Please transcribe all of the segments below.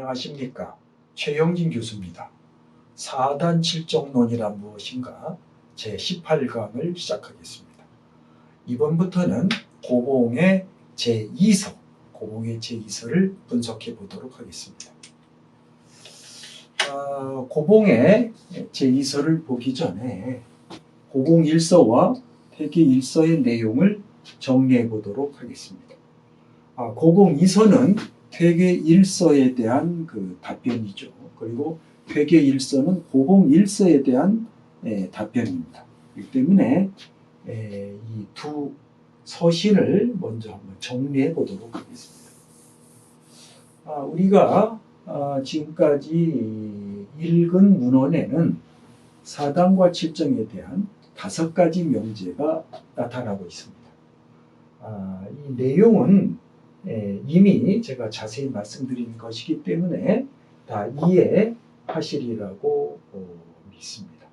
안녕하십니까. 최영진 교수입니다. 4단 칠정론이란 무엇인가 제18강을 시작하겠습니다. 이번부터는 고봉의 제2서를 분석해 보도록 하겠습니다. 고봉의 제2서를 보기 전에 고봉 1서와 퇴계 1서의 내용을 정리해 보도록 하겠습니다. 고봉 2서는 퇴계 1서에 대한 답변이죠. 그리고 퇴계 1서는 고봉 1서에 대한 답변입니다. 그렇기 때문에 이 두 서신을 먼저 한번 정리해 보도록 하겠습니다. 우리가 지금까지 읽은 문헌에는 사단과 칠정에 대한 5가지 명제가 나타나고 있습니다. 이 내용은 이미 제가 자세히 말씀드린 것이기 때문에 다 이해하시리라고 믿습니다.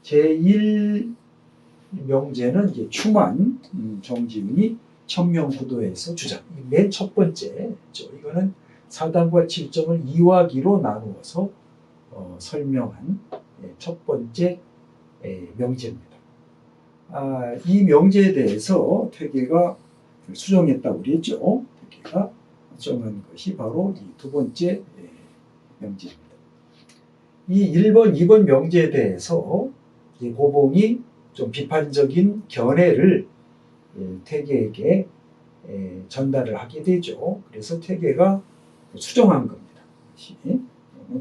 제1명제는 이제 추만 정지훈이 천명구도에서 주장. 맨 첫 번째죠. 이거는 사단과 칠정을 이화기로 나누어서 설명한 첫 번째 명제입니다. 이 명제에 대해서 퇴계가 수정했다고 그랬죠. 퇴계가 수정한 것이 바로 이 두 번째 명제입니다. 이 1번, 2번 명제에 대해서 이 고봉이 좀 비판적인 견해를 퇴계에게 전달을 하게 되죠. 그래서 퇴계가 수정한 겁니다.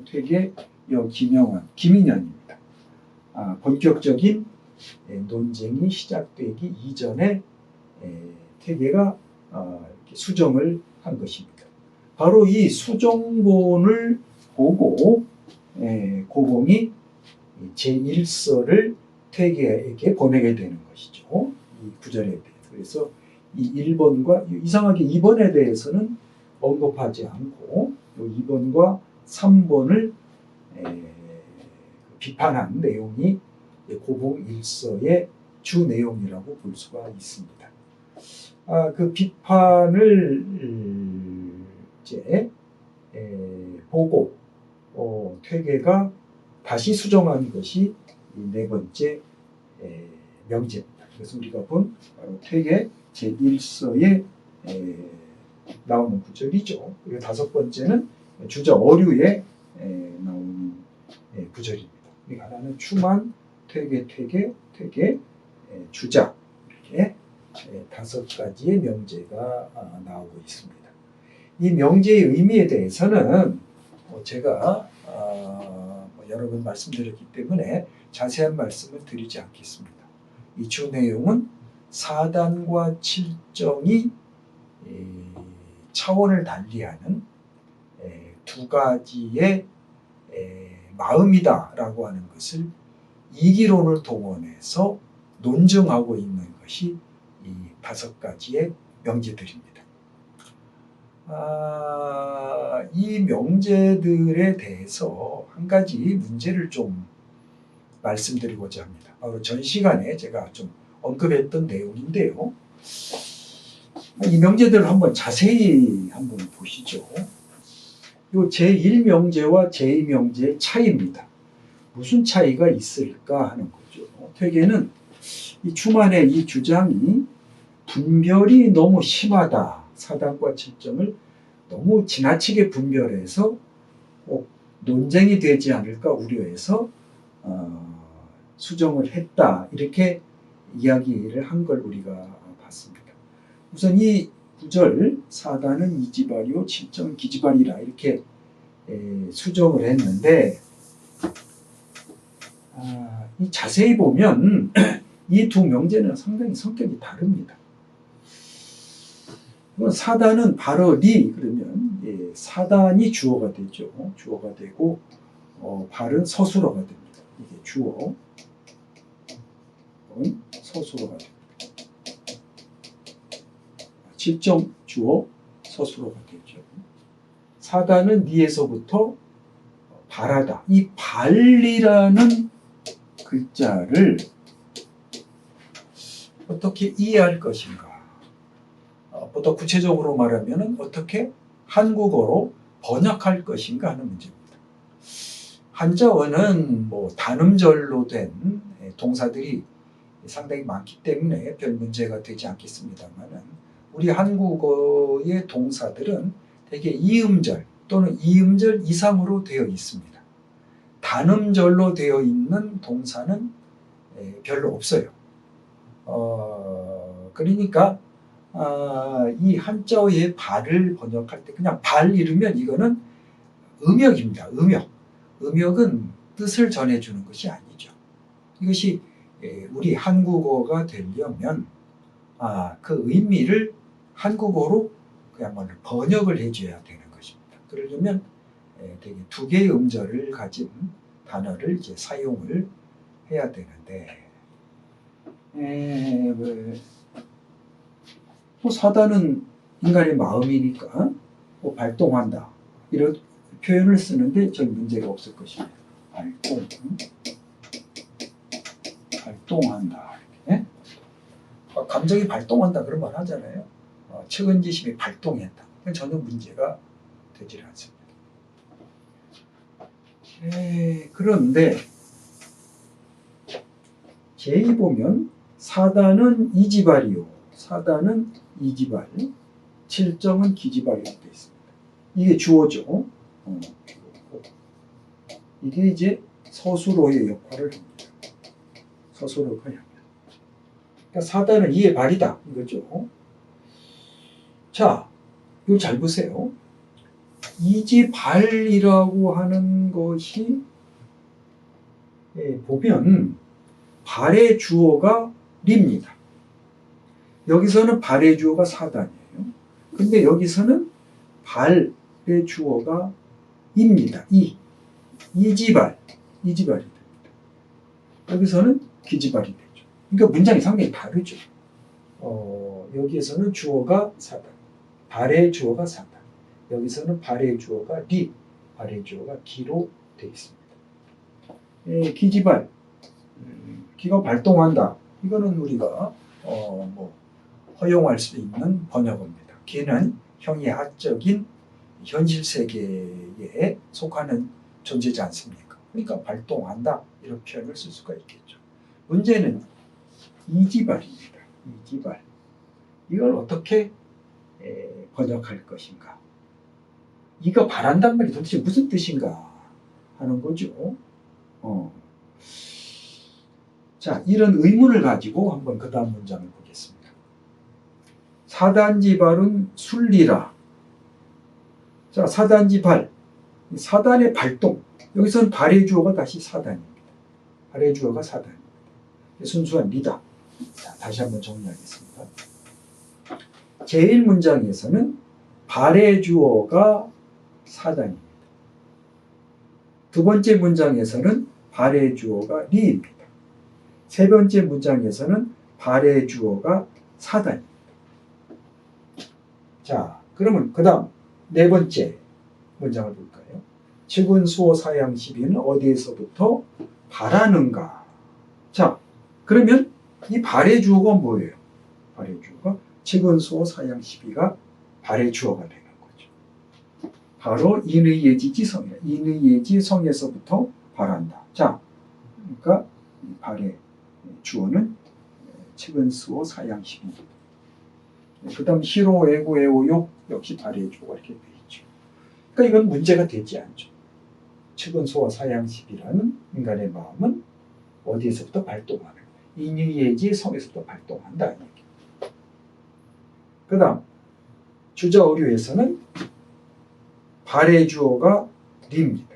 퇴계 김인현입니다. 본격적인 논쟁이 시작되기 이전에 퇴계가 수정을 한 것입니다. 바로 이 수정본을 보고 고봉이 제1서를 퇴계에게 보내게 되는 것이죠. 이 구절에 대해서. 그래서 이 1번과 이상하게 2번에 대해서는 언급하지 않고 2번과 3번을 비판한 내용이 고봉 1서의 주 내용이라고 볼 수가 있습니다. 그 비판을 이제 보고 퇴계가 다시 수정한 것이 이 네 번째 명제입니다. 그래서 우리가 본 바로 퇴계 제1서에 나오는 구절이죠. 그리고 5번째는 주저 어류에 나오는 구절입니다. 하나는 추만, 퇴계, 주자 이렇게 5가지의 명제가 나오고 있습니다. 이 명제의 의미에 대해서는 제가 여러 번 말씀드렸기 때문에 자세한 말씀을 드리지 않겠습니다. 이 주 내용은 사단과 칠정이 차원을 달리하는 두 가지의 마음이다라고 하는 것을 이기론을 동원해서 논증하고 있는 것이 이 5가지의 명제들입니다. 이 명제들에 대해서 한 가지 문제를 좀 말씀드리고자 합니다. 바로 전 시간에 제가 좀 언급했던 내용인데요. 이 명제들을 한번 자세히 한번 보시죠. 이 제1명제와 제2명제의 차이입니다. 무슨 차이가 있을까 하는 거죠. 퇴계는 이 추만의 이 주장이 분별이 너무 심하다. 사단과 칠정을 너무 지나치게 분별해서 논쟁이 되지 않을까 우려해서 수정을 했다. 이렇게 이야기를 한 걸 우리가 봤습니다. 우선 이 구절 사단은 이지발이요 칠정은 기지발이라 이렇게 수정을 했는데 자세히 보면 이 두 명제는 상당히 성격이 다릅니다. 사단은 발언이 그러면 사단이 주어가 되죠. 주어가 되고 발은 서술어가 됩니다. 이게 주어, 서술어가 됩니다. 칠정 주어, 서술어가 되죠. 사단은 니에서부터 발하다. 이 발이라는 글자를 어떻게 이해할 것인가? 보다 구체적으로 말하면 어떻게 한국어로 번역할 것인가 하는 문제입니다. 한자어는 뭐 단음절로 된 동사들이 상당히 많기 때문에 별 문제가 되지 않겠습니다만은 우리 한국어의 동사들은 대개 이음절 또는 이음절 이상으로 되어 있습니다. 단음절로 되어 있는 동사는 별로 없어요. 그러니까 이 한자어의 발을 번역할 때 그냥 발 이르면 이거는 음역입니다. 음역. 음역은 뜻을 전해주는 것이 아니죠. 이것이 우리 한국어가 되려면 그 의미를 한국어로 그야말로 번역을 해줘야 되는 것입니다. 그러려면 되게 두 개의 음절을 가진 단어를 이제 사용을 해야 되는데 뭐 사단은 인간의 마음이니까 뭐 발동한다 이런 표현을 쓰는데 전 문제가 없을 것입니다. 발동한다. 이렇게. 감정이 발동한다 그런 말 하잖아요. 측은지심이 발동했다. 그건 전혀 문제가 되질 않습니다. 그런데 제2 보면 사단은 이지발이요. 사단은 이지발, 칠정은 기지발이라고 되어 있습니다. 이게 주어죠. 이게 이제 서술어의 역할을 합니다. 서술어가 합니다. 그러니까 사단은 이의 발이다 이거죠. 자, 이거 잘 보세요. 이지발이라고 하는 것이 보면 발의 주어가 리입니다. 여기서는 발의 주어가 사단이에요. 근데 여기서는 발의 주어가 입니다. 이지발이 됩니다. 여기서는 기지발이 되죠. 그러니까 문장이 상당히 다르죠. 여기에서는 주어가 사단, 발의 주어가 사단. 여기서는 발의 주어가 리, 발의 주어가 기로 되어 있습니다. 기지발, 기가 발동한다. 이거는 우리가 뭐 허용할 수 있는 번역어입니다. 기는 형이하적인 현실 세계에 속하는 존재지 않습니까? 그러니까 발동한다 이런 표현을 쓸 수가 있겠죠. 문제는 이지발입니다. 이지발. 이걸 어떻게 번역할 것인가? 이거 바란단 말이 도대체 무슨 뜻인가 하는 거죠. 자, 이런 의문을 가지고 한번 그 다음 문장을 보겠습니다. 사단지발은 순리라. 자, 사단지발. 사단의 발동. 여기서는 발의 주어가 다시 사단입니다. 발의 주어가 사단입니다. 순수한 리다. 자, 다시 한번 정리하겠습니다. 제1문장에서는 발의 주어가 사단입니다. 두 번째 문장에서는 발의 주어가 리입니다. 세 번째 문장에서는 발의 주어가 사단입니다. 자, 그러면 그 다음 네 번째 문장을 볼까요? 측은 수어 사양 시비는 어디에서부터 발하는가? 자, 그러면 이 발의 주어가 뭐예요? 발의 주어가 측은 수어 사양 시비가 발의 주어가 되는 거죠. 바로 인의 예지지성이에요. 인의 예지성에서부터 발한다. 자, 그러니까 이 발의 주어는 측은 수어 사양 시비. 그 다음 시로, 애고, 애오욕 역시 발의 주어가 이렇게 되어 있죠. 그러니까 이건 문제가 되지 않죠. 측은 수어 사양 시비라는 인간의 마음은 어디에서부터 발동하는 거예요? 인의예지 성에서부터 발동한다. 그 다음 주저어류에서는 발의 주어가 리입니다.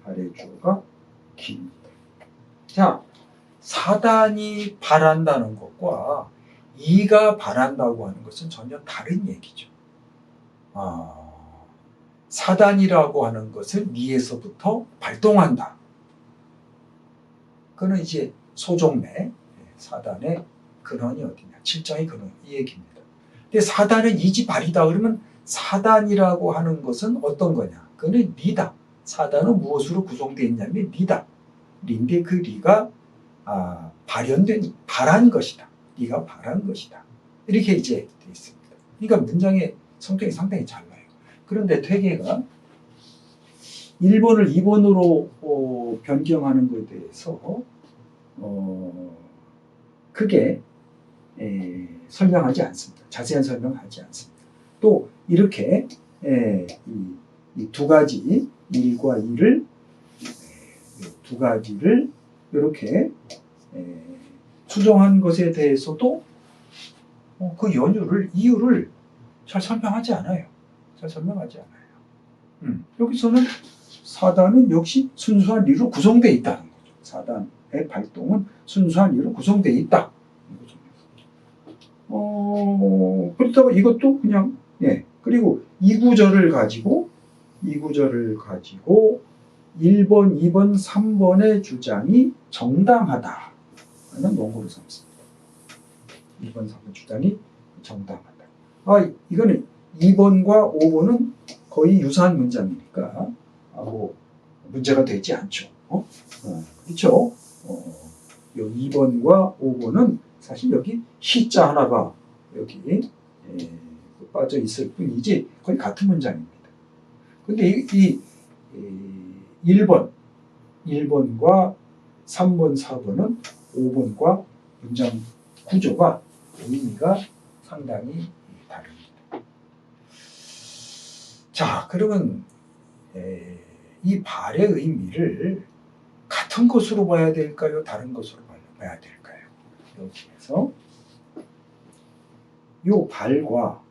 발의 주어가 기입니다. 자, 사단이 발한다는 것과 이가 발한다고 하는 것은 전혀 다른 얘기죠. 사단이라고 하는 것은 이에서부터 발동한다. 그는 이제 소종매, 사단의 근원이 어디냐, 칠정의 근원, 이 얘기입니다. 근데 사단은 이지발이다 그러면 사단이라고 하는 것은 어떤 거냐? 그는 리다. 사단은 무엇으로 구성되어 있냐면 리다. 리인데 그 리가 발한 것이다. 리가 발한 것이다. 이렇게 이제 되어 있습니다. 그러니까 문장의 성격이 상당히 달라요. 그런데 퇴계가 1번을 2번으로 변경하는 것에 대해서 크게 설명하지 않습니다. 자세한 설명하지 않습니다. 또 이렇게 이 두 가지 1과 2를 두 가지를 이렇게 수정한 것에 대해서도 그 이유를 잘 설명하지 않아요. 잘 설명하지 않아요. 여기서는 사단은 역시 순수한 리로 구성되어 있다는 거죠. 사단의 발동은 순수한 리로 구성되어 있다. 그렇다고 이것도 그냥 그리고 이 구절을 가지고 1번, 2번, 3번의 주장이 정당하다는 논거를 삼습니다. 2번, 3번 주장이 정당하다. 이거는 2번과 5번은 거의 유사한 문장이니까 뭐 문제가 되지 않죠. 그렇죠? 2번과 5번은 사실 여기 시자 하나가 여기 빠져 있을 뿐이지 거의 같은 문장입니다. 근데 이 1번과 3번, 4번은 5번과 문장 구조가 의미가 상당히 다릅니다. 자, 그러면 이 발의 의미를 같은 것으로 봐야 될까요? 다른 것으로 봐야 될까요? 여기에서 요 발과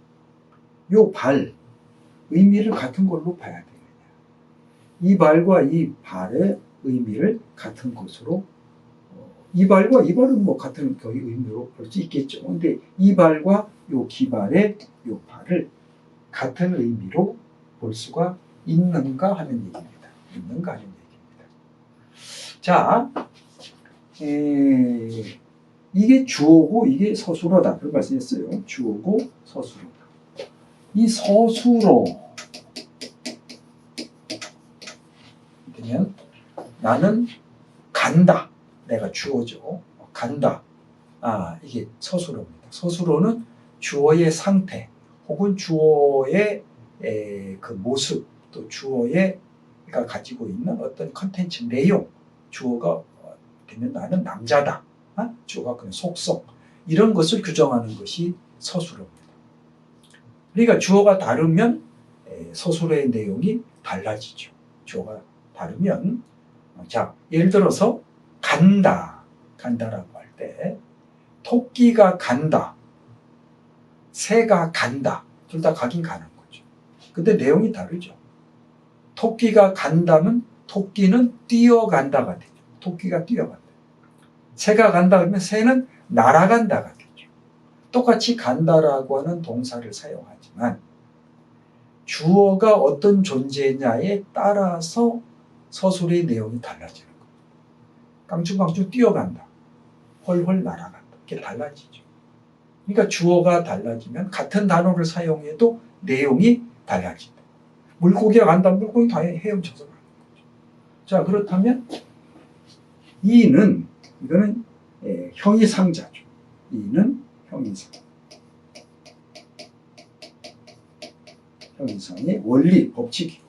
요 발 의미를 같은 걸로 봐야 되느냐? 이 발과 이 발의 의미를 같은 것으로 이 발과 이 발은 뭐 같은 거의 의미로 볼 수 있겠죠. 근데 이 발과 요 기발의 요 발을 같은 의미로 볼 수가 있는가 하는 얘기입니다. 있는가 하는 얘기입니다. 자, 이게 주어고 이게 서술어다. 그런 말씀했어요. 주어고 서술어다. 이 서술어 그러면 나는 간다. 내가 주어죠. 간다. 이게 서술어입니다. 서술어는 주어의 상태 혹은 주어의 그 모습 또 주어가 가지고 있는 어떤 컨텐츠 내용 주어가 되면 나는 남자다. 주어가 그냥 속성 이런 것을 규정하는 것이 서술어입니다. 그러니까 주어가 다르면 서술어의 내용이 달라지죠. 주어가 다르면 자 예를 들어서 간다라고 할 때 토끼가 간다, 새가 간다 둘 다 가긴 가는 거죠. 근데 내용이 다르죠. 토끼가 간다면 토끼는 뛰어간다가 되죠. 토끼가 뛰어간다. 새가 간다 그러면 새는 날아간다가 되죠. 똑같이 간다라고 하는 동사를 사용하지만 주어가 어떤 존재냐에 따라서 서술의 내용이 달라지는 거예요. 깡충깡충 뛰어간다. 훨훨 날아간다. 이게 달라지죠. 그러니까 주어가 달라지면 같은 단어를 사용해도 내용이 달라진다. 물고기가 간다. 물고기 다 헤엄쳐서 가는 거죠. 자, 그렇다면 이거는 형이상자죠. 이는 형이상. 형이상의 원리, 법칙.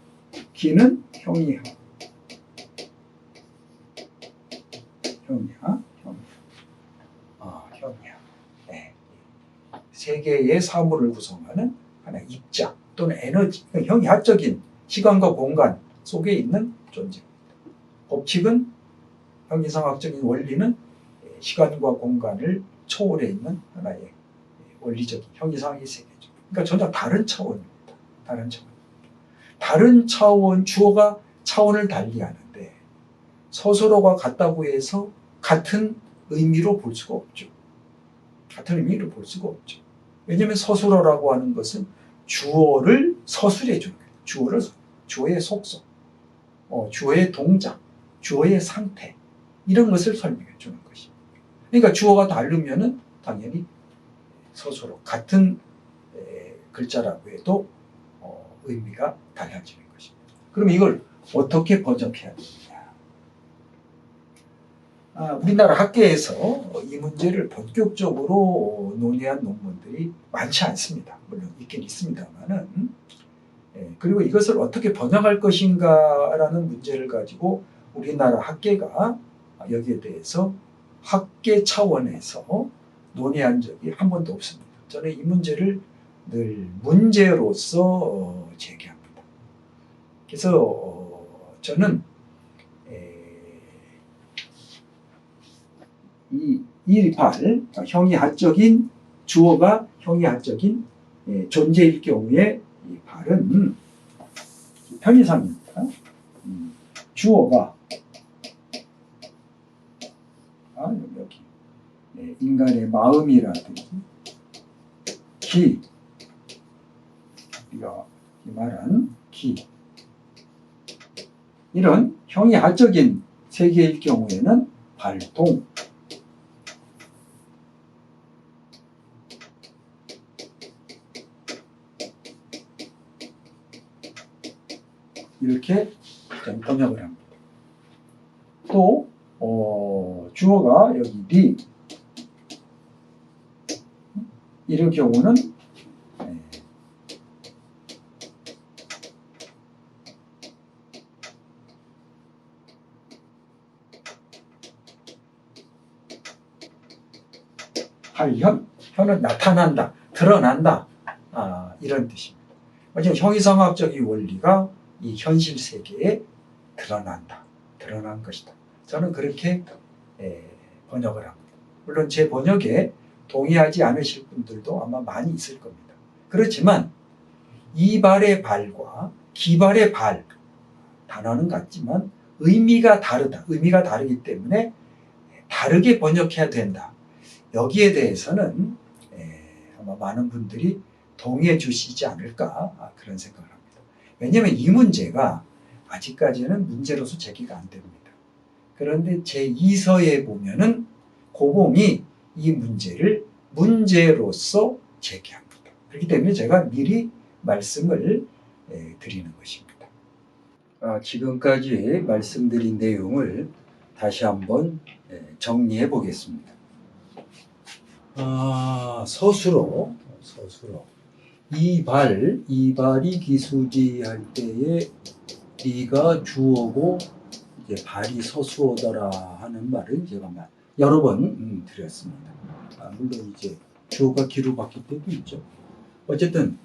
기는 형이하. 형이하. 네. 세 개의 사물을 구성하는 하나의 입자 또는 에너지, 형이학적인 시간과 공간 속에 있는 존재입니다. 법칙은 형이상학적인 원리는 시간과 공간을 초월해 있는 하나의 원리적인 형이상의 세계죠. 그러니까 전혀 다른 차원입니다. 다른 차원, 주어가 차원을 달리하는데 서술어가 같다고 해서 같은 의미로 볼 수가 없죠. 왜냐하면 서술어라고 하는 것은 주어를 서술해 주는 거예요. 주어의 속성, 주어의 동작, 주어의 상태 이런 것을 설명해 주는 것입니다. 그러니까 주어가 다르면은 당연히 서술어 같은 글자라고 해도 의미가 달라지는 것입니다. 그럼 이걸 어떻게 번역해야 되느냐? 우리나라 학계에서 이 문제를 본격적으로 논의한 논문들이 많지 않습니다. 물론 있긴 있습니다만은 그리고 이것을 어떻게 번역할 것인가라는 문제를 가지고 우리나라 학계가 여기에 대해서 학계 차원에서 논의한 적이 한 번도 없습니다. 저는 이 문제를 늘 문제로서 제기합니다. 그래서 저는 이 일발, 형이하적인 주어가 형이하적인 존재일 경우에 이 발은 편의상입니다. 주어가 여기 인간의 마음이라든지 기, 우리가 말한 기, 이런 형이하적인 세계일 경우에는 발동, 이렇게 번역을 합니다. 또 주어가 여기 리, 이런 경우는 발현, 현은 나타난다, 드러난다, 이런 뜻입니다. 어쨌든 형이상학적인 원리가 이 현실 세계에 드러난다, 드러난 것이다. 저는 그렇게 번역을 합니다. 물론 제 번역에 동의하지 않으실 분들도 아마 많이 있을 겁니다. 그렇지만 이발의 발과 기발의 발, 단어는 같지만 의미가 다르다. 의미가 다르기 때문에 다르게 번역해야 된다. 여기에 대해서는 아마 많은 분들이 동의해 주시지 않을까, 그런 생각을 합니다. 왜냐하면 이 문제가 아직까지는 문제로서 제기가 안 됩니다. 그런데 제2서에 보면은 고봉이 이 문제를 문제로서 제기합니다. 그렇기 때문에 제가 미리 말씀을 드리는 것입니다. 지금까지 말씀드린 내용을 다시 한번 정리해 보겠습니다. 서술어. 이발이 기수지 할 때에 리가 주어고 이제 발이 서술어더라 하는 말을 제가 여러 번 드렸습니다. 물론 이제 주어가 기로 바뀔 때도 있죠. 어쨌든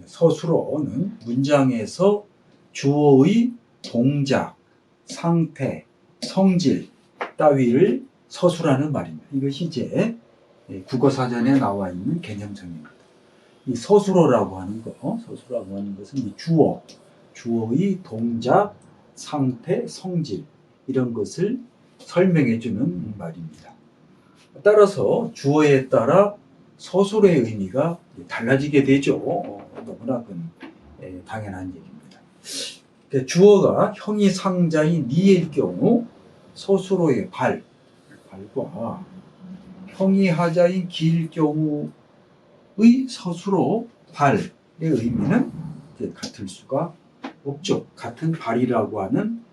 서술어는 문장에서 주어의 동작, 상태, 성질 따위를 서술하는 말입니다. 이것이 이제 국어사전에 나와 있는 개념성입니다. 이 서술어라고 하는 것은 이 주어의 동작, 상태, 성질 이런 것을 설명해 주는 말입니다. 따라서 주어에 따라 서술어의 의미가 달라지게 되죠. 너무나 당연한 얘기입니다. 주어가 형이상자인 니일 경우 서술어의 발과 형이하자인 기일 경우의 서술어 발의 의미는 같을 수가 없죠. 같은 발이라고 하는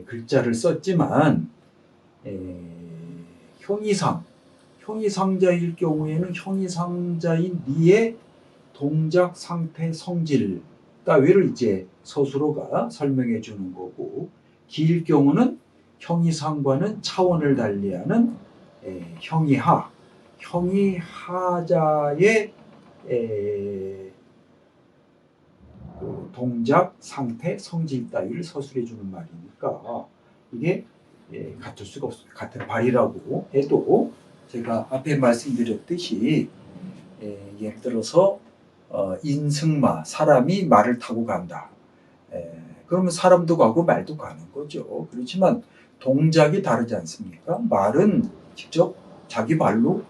글자를 썼지만 형이상자일 경우에는 형이상자인 니의 동작, 상태, 성질 따위를 이제 서술어가 설명해 주는 거고, 기일 경우는 형이상과는 차원을 달리하는 형이하자의 동작, 상태, 성질 따위를 서술해 주는 말이니까 이게 같을 수가 없습니다. 같은 발이라고 해도 제가 앞에 말씀드렸듯이 예를 들어서 인승마, 사람이 말을 타고 간다. 그러면 사람도 가고 말도 가는 거죠. 그렇지만 동작이 다르지 않습니까? 말은 직접 자기 발로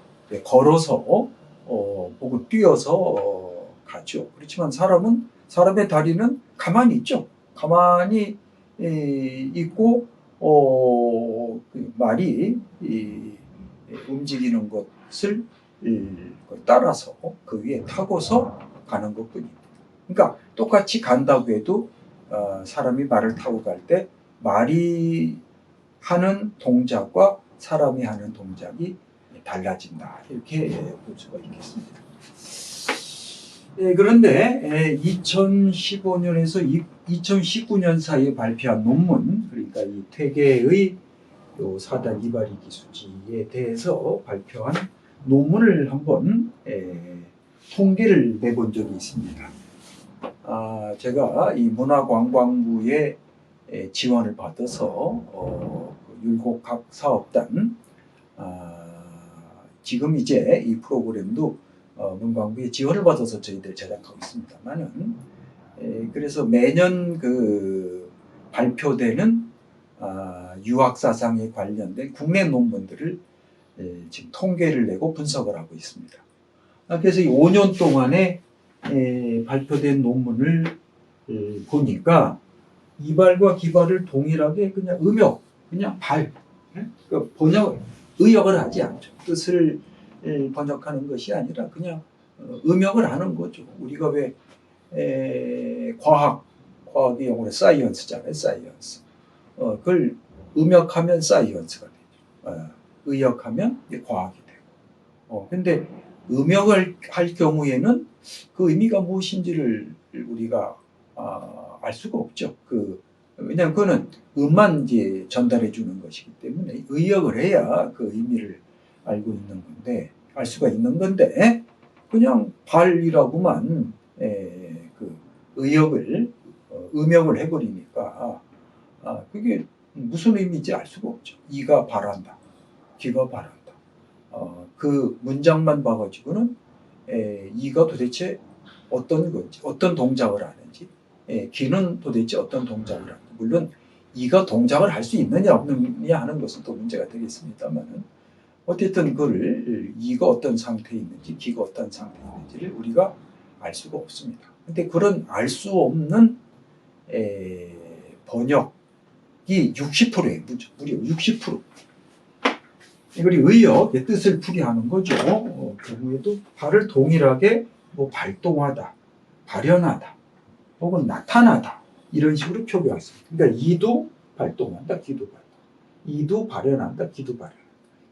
걸어서 혹은 뛰어서 가죠. 그렇지만 사람의 다리는 가만히 있죠. 가만히 있고 말이 움직이는 것을 따라서 그 위에 타고서 가는 것뿐입니다. 그러니까 똑같이 간다고 해도 사람이 말을 타고 갈 때 말이 하는 동작과 사람이 하는 동작이 달라진다. 이렇게 볼 수가 있겠습니다. 그런데 2015년에서 2019년 사이에 발표한 논문, 그러니까 이 퇴계의 요 사단 이발이 기수지에 대해서 발표한 논문을 한번 통계를 내본 적이 있습니다. 제가 이 문화관광부의 지원을 받아서 율곡학 사업단, 지금 이제 이 프로그램도 문광부의 지원을 받아서 저희들 제작하고 있습니다만은, 그래서 매년 그 발표되는 유학사상에 관련된 국내 논문들을 지금 통계를 내고 분석을 하고 있습니다. 그래서 이 5년 동안에 발표된 논문을 보니까 이발과 기발을 동일하게 그냥 음역, 그냥 발, 그 의역을 하지 않죠. 뜻을 번역하는 것이 아니라 그냥 음역을 하는 거죠. 우리가 왜 과학의 용어로 사이언스잖아요. 사이언스. 그걸 음역하면 사이언스가 되죠. 의역하면 과학이 되고. 근데 음역을 할 경우에는 그 의미가 무엇인지를 우리가 알 수가 없죠. 왜냐하면 그거는 음만 이제 전달해 주는 것이기 때문에 의역을 해야 그 의미를 알고 있는 건데, 알 수가 있는 건데, 그냥 발이라고만 그 의역을 음역을 해버리니까 그게 무슨 의미인지 알 수가 없죠. 이가 발한다, 귀가 발한다. 그 문장만 봐가지고는 이가 도대체 어떤 건지, 어떤 동작을 하는지, 귀는 도대체 어떤 동작을 하는지, 물론 이가 동작을 할 수 있느냐 없느냐 하는 것은 또 문제가 되겠습니다만은, 어쨌든 그걸 이가 어떤 상태에 있는지, 귀가 어떤 상태에 있는지를 우리가 알 수가 없습니다. 근데 그런 알 수 없는 번역이 60%예요. 무려 60%. 그리고 의역의 뜻을 풀이하는 거죠. 경우에도 발을 동일하게 뭐 발동하다, 발현하다, 혹은 나타나다, 이런 식으로 표기했습니다. 그러니까 이도 발동한다, 기도 발동. 이도 발현한다, 기도 발현.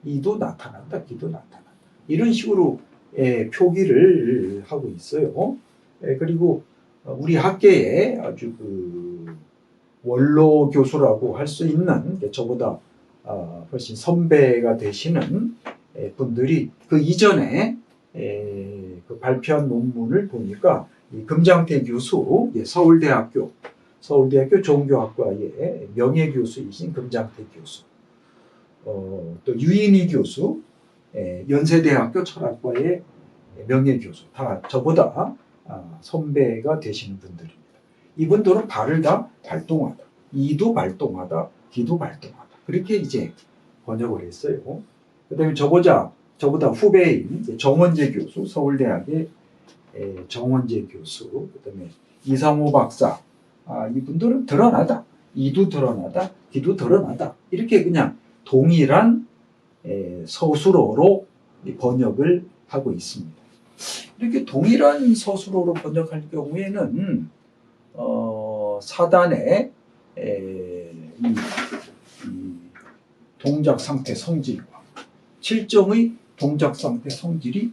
이도 나타난다, 기도 나타난다. 이런 식으로 표기를 하고 있어요. 그리고 우리 학계에 아주 그 원로 교수라고 할 수 있는, 저보다 훨씬 선배가 되시는 분들이 그 이전에 그 발표한 논문을 보니까 이 금장태 교수, 서울대학교 종교학과의 명예교수이신 금장태 교수, 또 유인희 교수, 연세대학교 철학과의 명예교수, 다 저보다 선배가 되시는 분들입니다. 이분들은 발을 다 발동하다, 이도 발동하다, 귀도 발동하다, 그렇게 이제 번역을 했어요. 그 다음에 저보다 후배인 정원재 교수, 서울대학의 정원재 교수, 그 다음에 이상호 박사, 이분들은 드러나다, 이도 드러나다, 귀도 드러나다, 이렇게 그냥 동일한 서술어로 번역을 하고 있습니다. 이렇게 동일한 서술어로 번역할 경우에는 사단의 이 동작 상태 성질과 실정의 동작 상태 성질이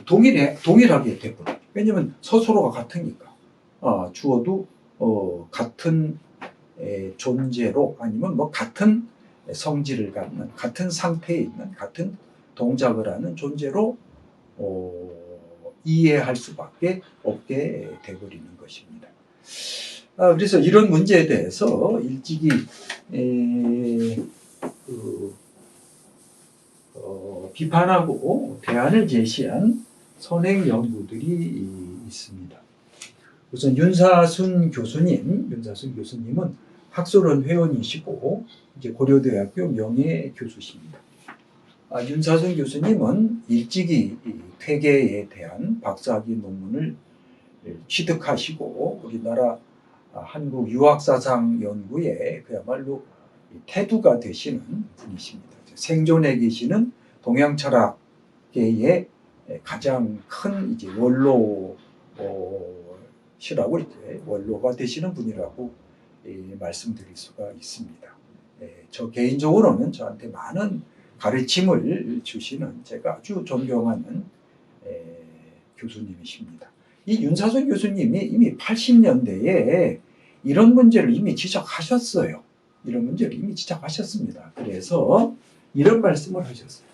동일하게 되버려요. 왜냐하면 서술어가 같으니까. 주어도 같은 존재로, 아니면 뭐 같은 성질을 갖는, 같은 상태에 있는, 같은 동작을 하는 존재로 이해할 수밖에 없게 되버리는 것입니다. 그래서 이런 문제에 대해서 일찍이 비판하고 대안을 제시한 선행 연구들이 있습니다. 우선 윤사순 교수님은 학술원 회원이시고 이제 고려대학교 명예교수십니다. 윤사순 교수님은 일찍이 퇴계에 대한 박사학위 논문을 취득하시고 우리나라 한국 유학사상 연구에 그야말로 태두가 되시는 분이십니다. 생존해 계시는 동양철학계의 가장 큰 이제 원로가 되시는 분이라고 말씀드릴 수가 있습니다. 저 개인적으로는 저한테 많은 가르침을 주시는 제가 아주 존경하는 교수님이십니다. 이 윤사순 교수님이 이미 80년대에 이런 문제를 이미 지적하셨어요. 이런 문제를 이미 지적하셨습니다. 그래서 이런 말씀을 하셨어요.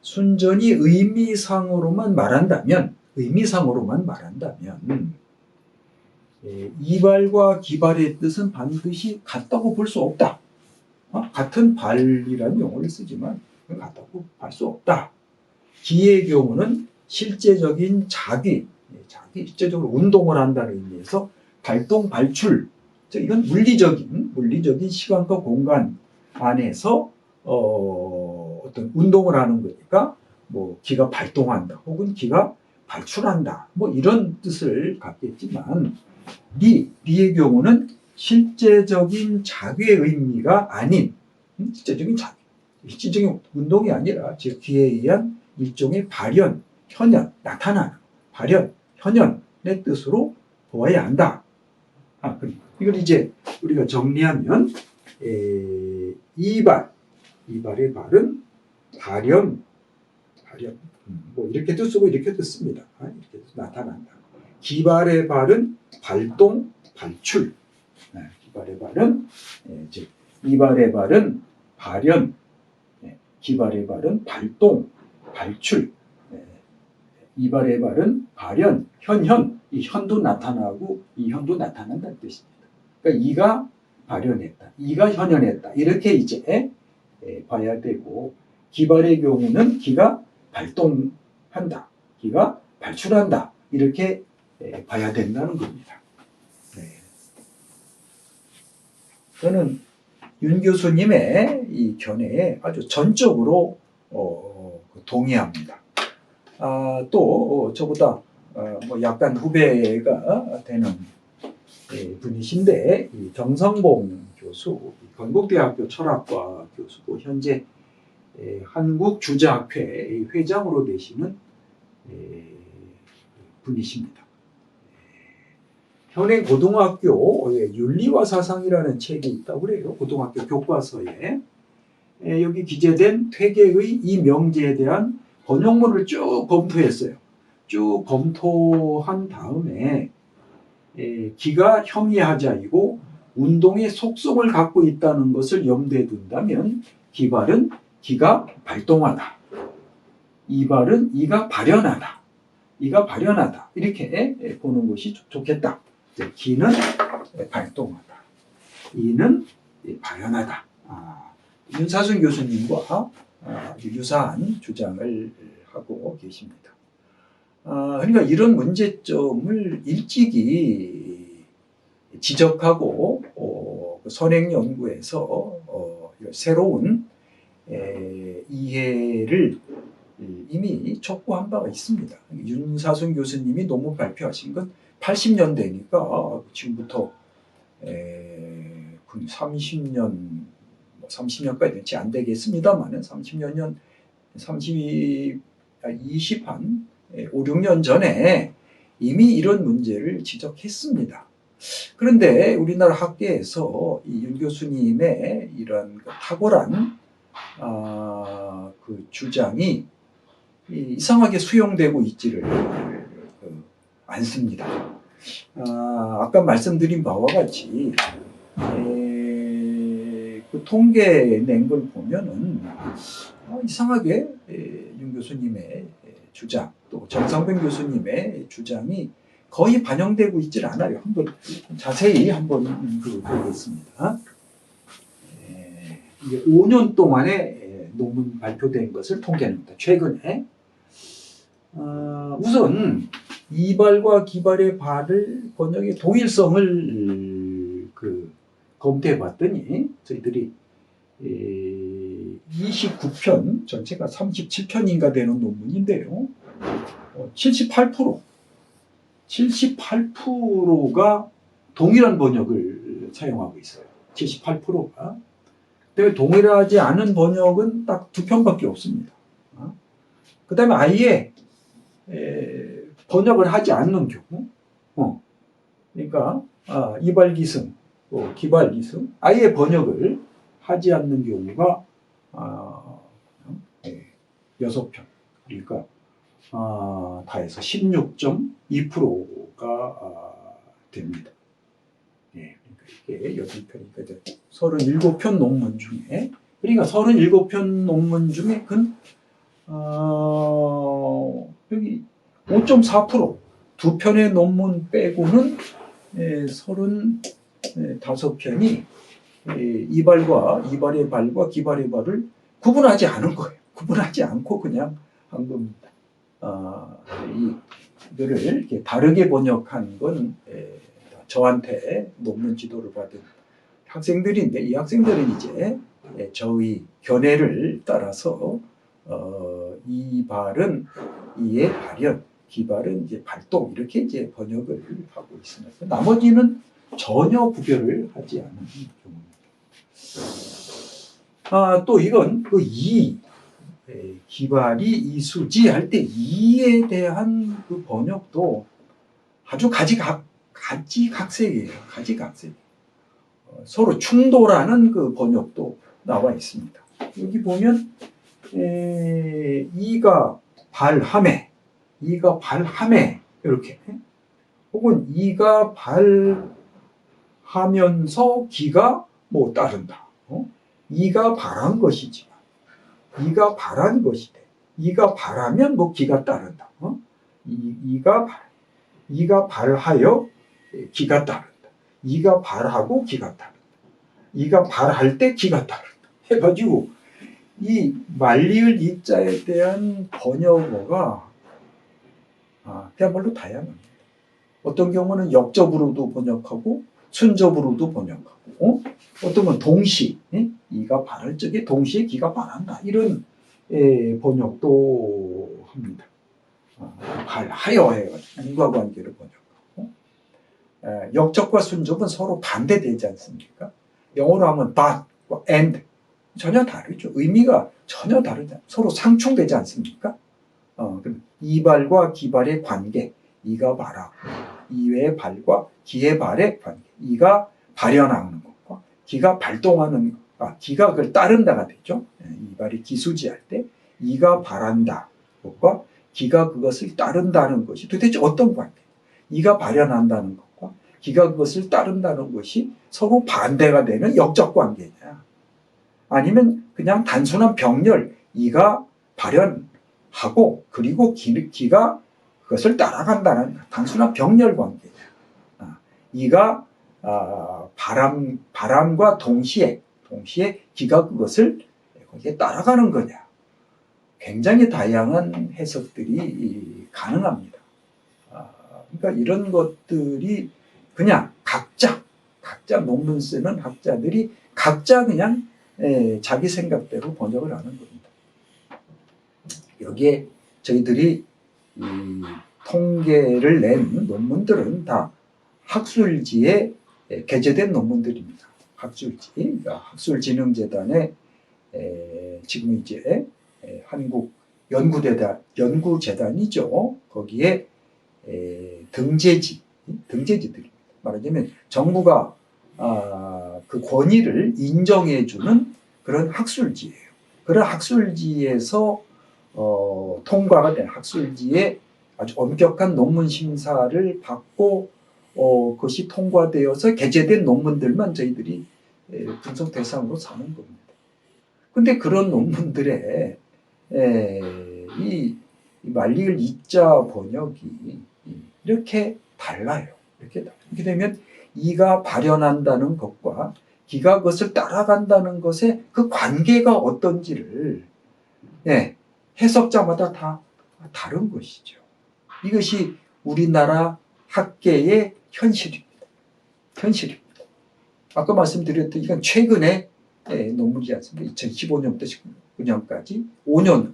순전히 의미상으로만 말한다면 이발과 기발의 뜻은 반드시 같다고 볼 수 없다. 같은 발이라는 용어를 쓰지만 같다고 볼 수 없다. 기의 경우는 실제적인 실제적으로 운동을 한다는 의미에서 발동, 발출, 이건 물리적인 시간과 공간 안에서 어떤 운동을 하는 거니까 뭐 기가 발동한다 혹은 기가 발출한다 뭐 이런 뜻을 갖겠지만 리의 경우는 실제적인 자괴의 의미가 아닌 실제적인 운동이 아니라 즉 기에 의한 일종의 발현, 현현, 나타나는 발현, 현현의 뜻으로 보아야 한다. 이걸 이제 우리가 정리하면 이발의 발은 발현, 뭐 이렇게도 쓰고 이렇게도 씁니다. 이렇게 나타난다. 기발의 발은 발동, 발출. 기발의 발은 이발의 발은 발현, 기발의 발은 발동, 발출. 이발의 발은 발현, 현현. 이 현도 나타나고 이 현도 나타난다는 뜻입니다. 그러니까 이가 발현했다, 이가 현현했다. 이렇게 이제 봐야 되고 기발의 경우는 기가 발동한다, 기가 발출한다. 이렇게 봐야 된다는 겁니다. 저는 윤 교수님의 이 견해에 아주 전적으로 동의합니다. 또 저보다 뭐 약간 후배가 되는 분이신데 정성봉 교수, 건국대학교 철학과 교수고 현재 한국주자학회 회장으로 되시는 분이십니다. 현행 고등학교 윤리와 사상이라는 책이 있다고 그래요. 고등학교 교과서에 여기 기재된 퇴계의 이 명제에 대한 번역문을 쭉 검토했어요. 쭉 검토한 다음에 기가 형이하자이고 운동의 속성을 갖고 있다는 것을 염두에 둔다면 기발은 기가 발동하다, 이발은 이가 발현하다, 이렇게 보는 것이 좋겠다. 기는 발동하다, 이는 발현하다. 윤사순 교수님과 유사한 주장을 하고 계십니다. 그러니까 이런 문제점을 일찍이 지적하고 선행연구에서 새로운 이해를 이미 촉구한 바가 있습니다. 윤사순 교수님이 논문 발표하신 건 80년대니까 지금부터 30년까지 되지 안 되겠습니다만은 5, 6년 전에 이미 이런 문제를 지적했습니다. 그런데 우리나라 학계에서 이 윤 교수님의 이런 탁월한 그 주장이 이상하게 수용되고 있지를 않습니다. 아까 말씀드린 바와 같이 그 통계 낸 걸 보면은 이상하게 윤 교수님의 주장 또 정성병 교수님의 주장이 거의 반영되고 있질 않아요. 한번 자세히 보겠습니다. 이게 5년 동안에 논문 발표된 것을 통계합니다. 최근에 우선 이발과 기발의 발을 번역의 동일성을 검토해 봤더니 저희들이 29편, 전체가 37편인가 되는 논문인데요. 78%가 동일한 번역을 사용하고 있어요. 78%가. 그다음에 동일하지 않은 번역은 딱 2편밖에 없습니다. 그 다음에 아예 번역을 하지 않는 경우, 그러니까 이발기승, 기발기승, 아예 번역을 하지 않는 경우가 6편. 그러니까 다 해서 16.2%가 됩니다. 예, 그러니까 이게 8편이니까 37편 논문 중에, 그러니까 37편 논문 중에 여기 5.4%, 두 편의 논문 빼고는 35편이 이발의 발과 기발의 발을 구분하지 않은 거예요. 구분하지 않고 그냥 한 겁니다. 이거를 이렇게 다르게 번역한 건 저한테 논문 지도를 받은 학생들인데, 이 학생들은 이제 저의 견해를 따라서 이 발은 이의 발현, 기발은 이제 발동, 이렇게 이제 번역을 하고 있습니다. 나머지는 전혀 구별을 하지 않은 경우입니다. 또 이건 기발이 이수지 할 때 이에 대한 그 번역도 아주 가지각색이에요. 가지각색. 서로 충돌하는 그 번역도 나와 있습니다. 여기 보면 이가 발함에 이렇게, 혹은 이가 발하면서 기가 뭐 따른다. 이가 발한 것이지만 이가 발한 것이대. 이가 발하면 뭐 기가 따른다. 이가 발하여 기가 따른다. 이가 발하고 기가 따른다. 이가 발할 때 기가 따른다. 해가지고 이 말리을 이자에 대한 번역어가 그야말로 다양합니다. 어떤 경우는 역접으로도 번역하고 순접으로도 번역하고, 어떤 건 동시, 이가 발할 적에 동시에 기가 발한다, 이런 번역도 합니다. 발하여 해가지고 인과관계를 번역하고, 역접과 순접은 서로 반대되지 않습니까? 영어로 하면 but과 and, 전혀 다르죠. 의미가 전혀 다르죠. 서로 상충되지 않습니까? 그럼 이발과 기발의 관계, 이가 발하고, 이의 발과 기의 발의 관계, 이가 발현하는 것과 기가 발동하는 것, 기가 그걸 따른다가 되죠. 이발이 기수지할 때 이가 발한다 것과 기가 그것을 따른다는 것이 도대체 어떤 관계? 이가 발현한다는 것과 기가 그것을 따른다는 것이 서로 반대가 되는 역적 관계냐? 아니면 그냥 단순한 병렬, 이가 발현하고 그리고 기가 그것을 따라간다는 단순한 병렬 관계냐? 이가 바람과 동시에 기가 그것을 거기에 따라가는 거냐? 굉장히 다양한 해석들이 가능합니다. 그러니까 이런 것들이 그냥 각자 논문 쓰는 학자들이 각자 그냥 자기 생각대로 번역을 하는 겁니다. 여기에 저희들이 이 통계를 낸 논문들은 다 학술지에 게재된 논문들입니다. 그러니까 학술진흥재단의 지금 이제 한국 연구재단이죠. 거기에 등재지들입니다. 말하자면 정부가 그 권위를 인정해주는 그런 학술지예요. 그런 학술지에서 통과가 된 학술지에 아주 엄격한 논문 심사를 받고 그것이 통과되어서 게재된 논문들만 저희들이 분석 대상으로 삼은 겁니다. 근데 그런 논문들에 이 말리을 이자 번역이 이렇게 달라요. 이렇게 되면 이가 발현한다는 것과 기가 그것을 따라간다는 것의 그 관계가 어떤지를 해석자마다 다 다른 것이죠. 이것이 우리나라 학계의 현실입니다. 아까 말씀드렸던 이건 최근에 논문이지 않습니까? 2015년부터 19년까지 5년간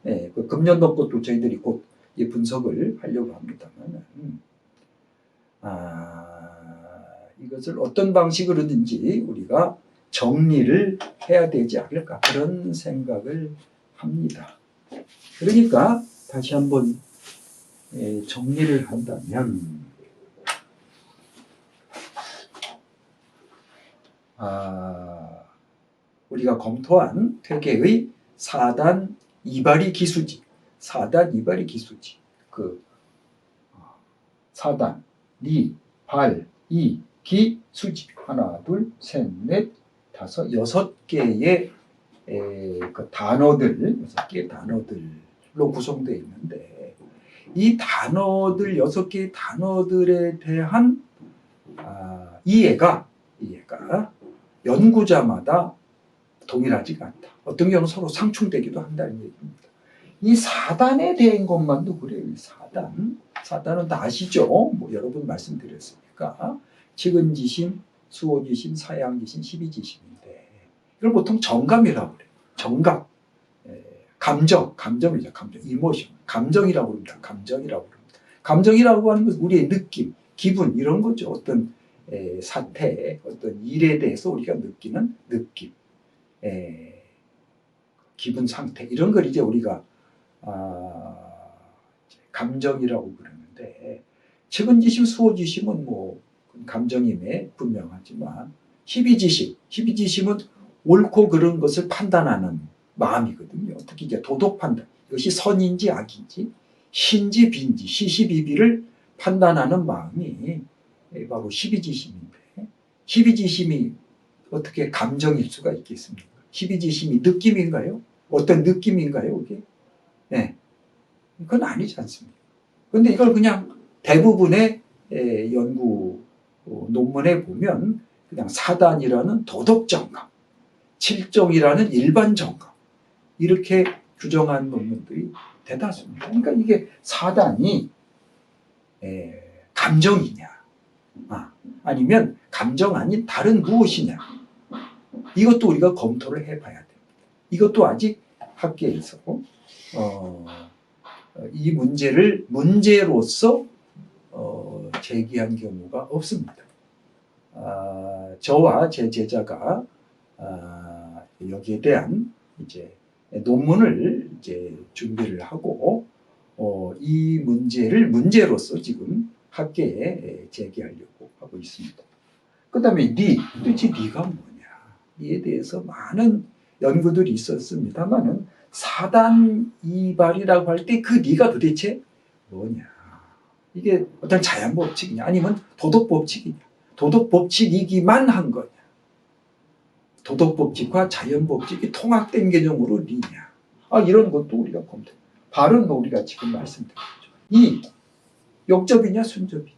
그 금년도 것도 저희들이 곧 분석을 하려고 합니다만 이것을 어떤 방식으로든지 우리가 정리를 해야 되지 않을까, 그런 생각을 합니다. 그러니까 다시 한번 정리를 한다면 우리가 검토한 퇴계의 4단 이발이 기수지, 사단 이발이 기수지. 그 사단, 리, 발, 이, 기, 수지. 하나, 둘, 셋, 넷, 다섯, 6개의 그 단어들, 6개의 단어들로 구성되어 있는데 이 단어들, 6개의 단어들에 대한 이해가 연구자마다 동일하지가 않다. 어떤 경우는 서로 상충되기도 한다는 얘기입니다. 이 사단에 대한 것만도 그래요. 사단은 다 아시죠? 뭐 여러 번 말씀드렸으니까 측은지심, 수호지심, 사양지심, 십이지심인데 이걸 보통 정감이라고 그래요. 정감, 감정이죠. 이모션, 감정이라고 합니다. 감정이라고 하는 것은 우리의 느낌, 기분 이런 거죠. 어떤 사태, 어떤 일에 대해서 우리가 느끼는 느낌, 기분 상태 이런 걸 이제 우리가 감정이라고 그러는데 측은지심, 수호지심은 뭐 감정임에 분명하지만 십이지심은 옳고 그른 것을 판단하는 마음이거든요. 특히 이제 도덕 판단, 이것이 선인지 악인지, 신지 빈지, 시시비비를 판단하는 마음이 바로 십이지심인데, 십이지심이 어떻게 감정일 수가 있겠습니까? 십이지심이 느낌인가요? 어떤 느낌인가요, 그게? 네. 그건 아니지 않습니까? 그런데 이걸 그냥 대부분의 연구 논문에 보면 그냥 사단이라는 도덕 정감, 칠정이라는 일반 정감 이렇게 규정한 논문들이 대다수입니다. 그러니까 이게 사단이 감정이냐, 아니면 감정 아닌 다른 무엇이냐, 이것도 우리가 검토를 해봐야 됩니다. 이것도 아직 학계에서 이 문제를 문제로서 제기한 경우가 없습니다. 저와 제 제자가 여기에 대한 이제 논문을 이제 준비를 하고 이 문제를 문제로서 지금 학계에 제기하려고 하고 있습니다. 그 다음에 도대체 리가 뭐냐? 이에 대해서 많은 연구들이 있었습니다만은 사단 이발이라고 할 때 그 리가 도대체 뭐냐? 이게 어떤 자연 법칙이냐? 아니면 도덕 법칙이냐? 도덕 법칙이기만 한 거냐? 도덕 법칙과 자연 법칙이 통합된 개념으로 리냐? 이런 것도 우리가 검토. 발은 우리가 지금 말씀드렸죠. 이 역접이냐 순접이냐?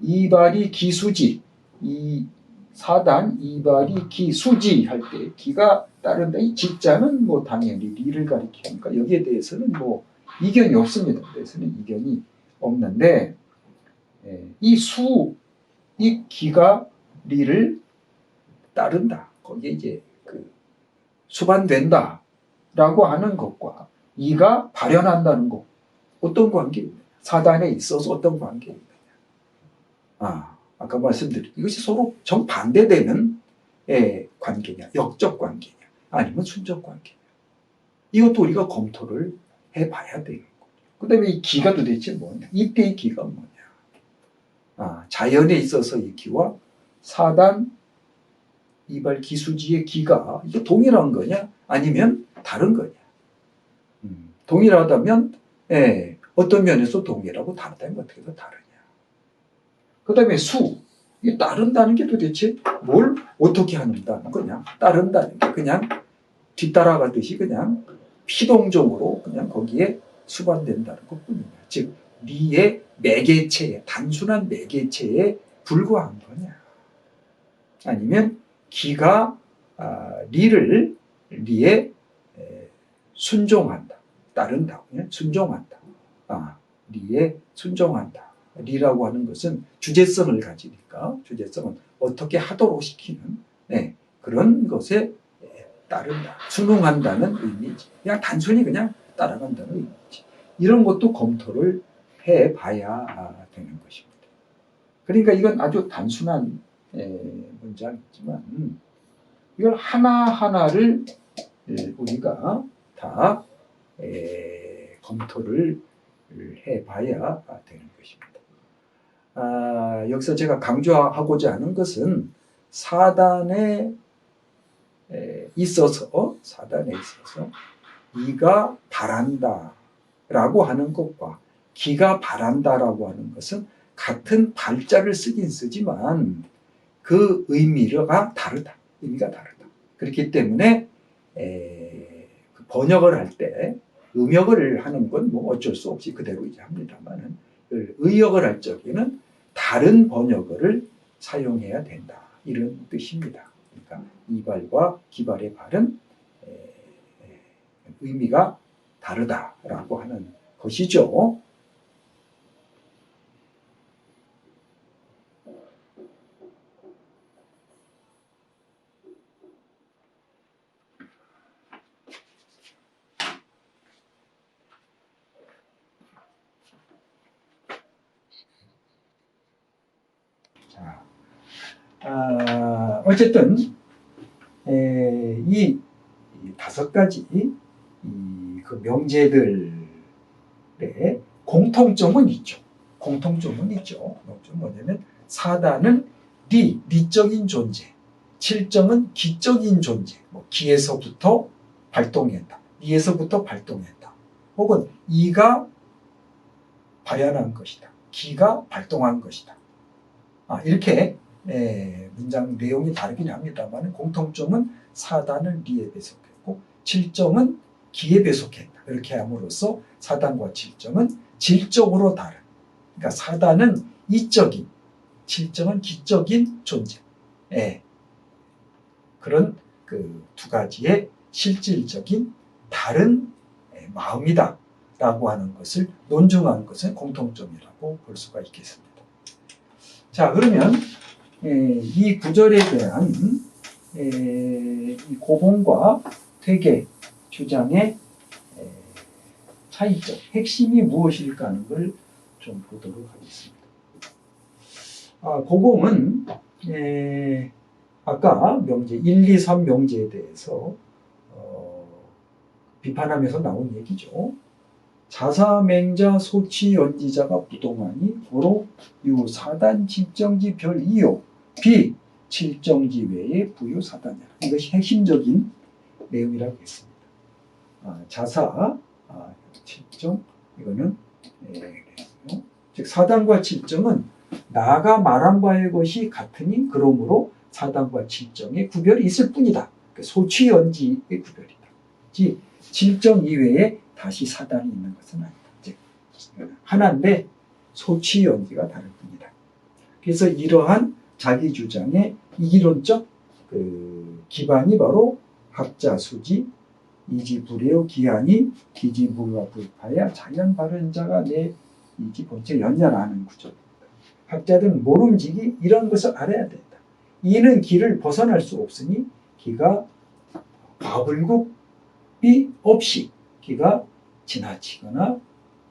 이발이 기수지, 이 사단 이발이 기수지 할 때 기가 따른다. 이 지자는 뭐 당연히 리를 가리키니까 여기에 대해서는 뭐 이견이 없습니다. 그래서는 이견이 없는데 이 기가 리를 따른다. 거기에 이제 그 수반된다라고 하는 것과 이가 발현한다는 것 어떤 관계입니까? 사단에 있어서 어떤 관계입니까? 아까 말씀드린 이것이 서로 정반대되는 관계냐, 역적 관계냐, 아니면 순적 관계냐. 이것도 우리가 검토를 해봐야 되는 거죠. 그 다음에 이 기가 도대체 뭐냐? 이때의 기가 뭐냐? 자연에 있어서 이 기와 사단 이발 기수지의 기가 이게 동일한 거냐? 아니면 다른 거냐? 동일하다면 어떤 면에서 동일하고 다르다면 어떻게 더 다르냐? 그 다음에 이게 따른다는 게 도대체 뭘 어떻게 한다는 거냐? 따른다는 게 그냥 뒤따라가듯이 그냥 피동적으로 그냥 거기에 수반된다는 것뿐이냐. 즉 리의 매개체에 단순한 매개체에 불과한 거냐? 아니면 기가 리에 순종한다. 따른다. 순종한다. 리에 순종한다. 리라고 하는 것은 주제성을 가지니까 주제성은 어떻게 하도록 시키는 그런 것에 따른다. 순응한다는 의미지. 그냥 단순히 그냥 따라간다는 의미지. 이런 것도 검토를 해봐야 되는 것입니다. 그러니까 이건 아주 단순한 문장이지만 이걸 하나하나를 우리가 다 검토를 해봐야 되는 것입니다. 여기서 제가 강조하고자 하는 것은 사단에 있어서 이가 바란다라고 하는 것과 기가 바란다라고 하는 것은 같은 발자를 쓰긴 쓰지만 그 의미가 다르다. 의미가 다르다. 그렇기 때문에 번역을 할 때 음역을 하는 건 뭐 어쩔 수 없이 그대로 이제 합니다만은 의역을 할 적에는 다른 번역어를 사용해야 된다. 이런 뜻입니다. 그러니까 이발과 기발의 발은 의미가 다르다라고 하는 것이죠. 자, 어쨌든 이 5가지 그 명제들의 공통점은 있죠. 공통점은 뭐냐면 사단은 리적인 존재, 칠정은 기적인 존재, 뭐 기에서부터 발동했다, 리에서부터 발동했다, 혹은 이가 발현한 것이다, 기가 발동한 것이다. 이렇게 문장 내용이 다르긴 합니다만 공통점은 사단은 리에 배속했고 칠정은 기에 배속했다. 이렇게 함으로써 사단과 칠정은 질적으로 다른, 그러니까 사단은 이적인, 칠정은 기적인 존재. 그런 그 두 가지의 실질적인 다른 마음이다 라고 하는 것을 논증하는 것은 공통점이라고 볼 수가 있겠습니다. 자, 그러면 이 구절에 대한 이 고봉과 퇴계 주장의 차이점, 핵심이 무엇일까 하는 걸 좀 보도록 하겠습니다. 고봉은 아까 명제 1, 2, 3 명제에 대해서 비판하면서 나온 얘기죠. 자사맹자 소치연지자가 부동하니 고로 유 사단 칠정지 별 이요 비 칠정지 외에 부유 사단이라. 이것이 핵심적인 내용이라고 했습니다. 자사 칠정 이거는 즉 사단과 칠정은 나가 말한 바의 것이 같으니 그러므로 사단과 칠정의 구별이 있을 뿐이다. 소치연지의 구별이다. 즉 칠정 이외에 다시 사단이 있는 것은 아니다. 즉 하나인데 소치연지가 다를 뿐이다. 그래서 이러한 자기 주장의 이기론적 기반이 바로 학자수지 이지불의요 기한이 기지불과 불파야 자연 발현자가 내 이지 본체 연연하는 구조입니다. 학자들은 모름지기 이런 것을 알아야 된다. 이는 기를 벗어날 수 없으니 기가 과불급이 없이, 기가 지나치거나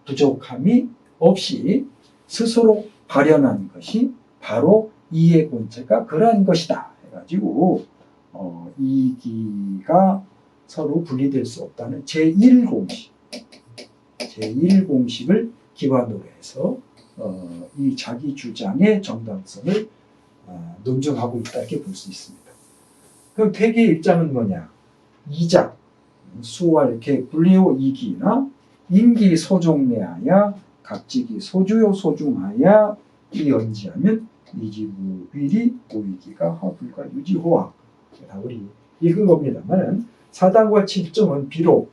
부족함이 없이 스스로 발현한 것이 바로 이의 본체가 그러한 것이다 해가지고 이 기가 서로 분리될 수 없다는 제1공식을 기반으로 해서 이 자기 주장의 정당성을 논증하고 있다 이렇게 볼 수 있습니다. 그럼 퇴계의 입장은 뭐냐? 이작, 수와 이렇게 분리호 이기나 인기 소종내하야 각지기 소주요 소중하야 이 연지하면 이지부 위리 오이기가 화불과 유지호와 다 우리 읽은 겁니다만 사단과 칠정은 비록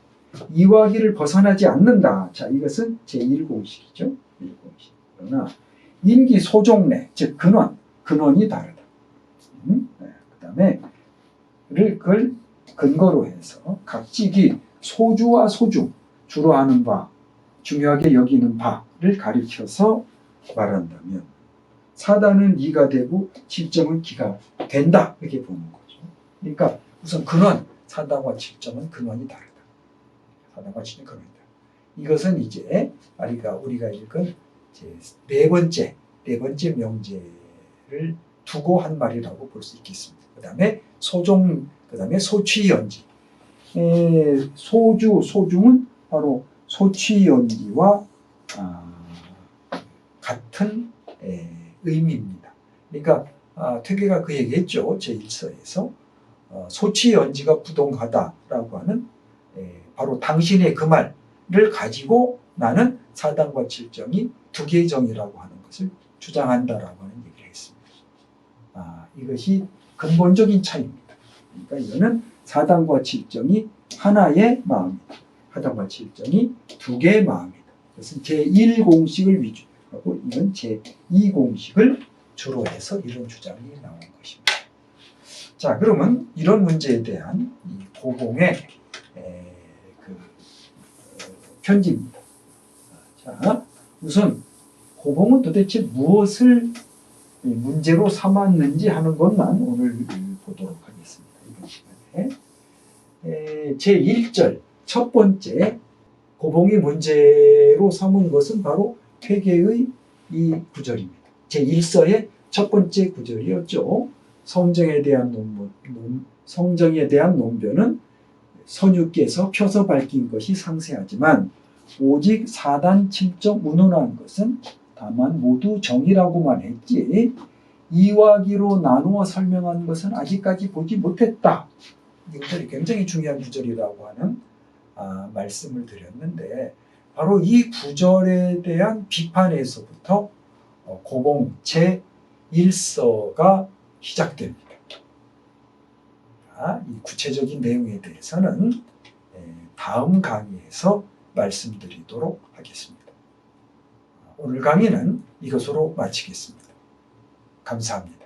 이와기를 벗어나지 않는다. 자, 이것은 제1공식이죠. 1공식. 그러나 인기 소종내, 즉 근원이 다르다. 그 다음에 그걸 근거로 해서 각직이 소주와 소중, 주로 아는 바, 중요하게 여기는 바를 가리켜서 말한다면 사단은 이가 되고 칠정은 기가 된다. 이렇게 보는 거죠. 그러니까 우선 근원, 사단과 칠정은 근원이 다르다. 사단과 칠정은 근원이 다르다. 이것은 이제 우리가 읽은 네 번째 명제를 두고 한 말이라고 볼 수 있겠습니다. 그 다음에 소취연지. 소중은 바로 소취연지와 같은 의미입니다. 그러니까 퇴계가 그 얘기했죠. 제1서에서 소취연지가 부동하다라고 하는 바로 당신의 그 말을 가지고 나는 사단과 칠정이 두 개의 정이라고 하는 것을 주장한다라고 하는 얘기를 했습니다. 이것이 근본적인 차이입니다. 그러니까 이거는 사단과 칠정이 하나의 마음이다. 사단과 칠정이 두 개의 마음이다. 그것은 제1공식을 위주하고 이건 제2공식을 주로 해서 이런 주장이 나온 것입니다. 자, 그러면 이런 문제에 대한 이 고봉의 편지입니다. 자, 우선 고봉은 도대체 무엇을 문제로 삼았는지 하는 것만 오늘 보도록 하겠습니다. 이번 시간에 제1절 첫 번째 고봉이 문제로 삼은 것은 바로 회개의 이 구절입니다. 제1서의 첫 번째 구절이었죠. 성정에 대한 논변은 선유께서 펴서 밝힌 것이 상세하지만 오직 사단 칠정 운운한 것은 다만 모두 정이라고만 했지 이와기로 나누어 설명한 것은 아직까지 보지 못했다. 이것들이 굉장히 중요한 구절이라고 하는 말씀을 드렸는데 바로 이 구절에 대한 비판에서부터 고봉 제1서가 시작됩니다. 이 구체적인 내용에 대해서는 다음 강의에서 말씀드리도록 하겠습니다. 오늘 강의는 이것으로 마치겠습니다. 감사합니다.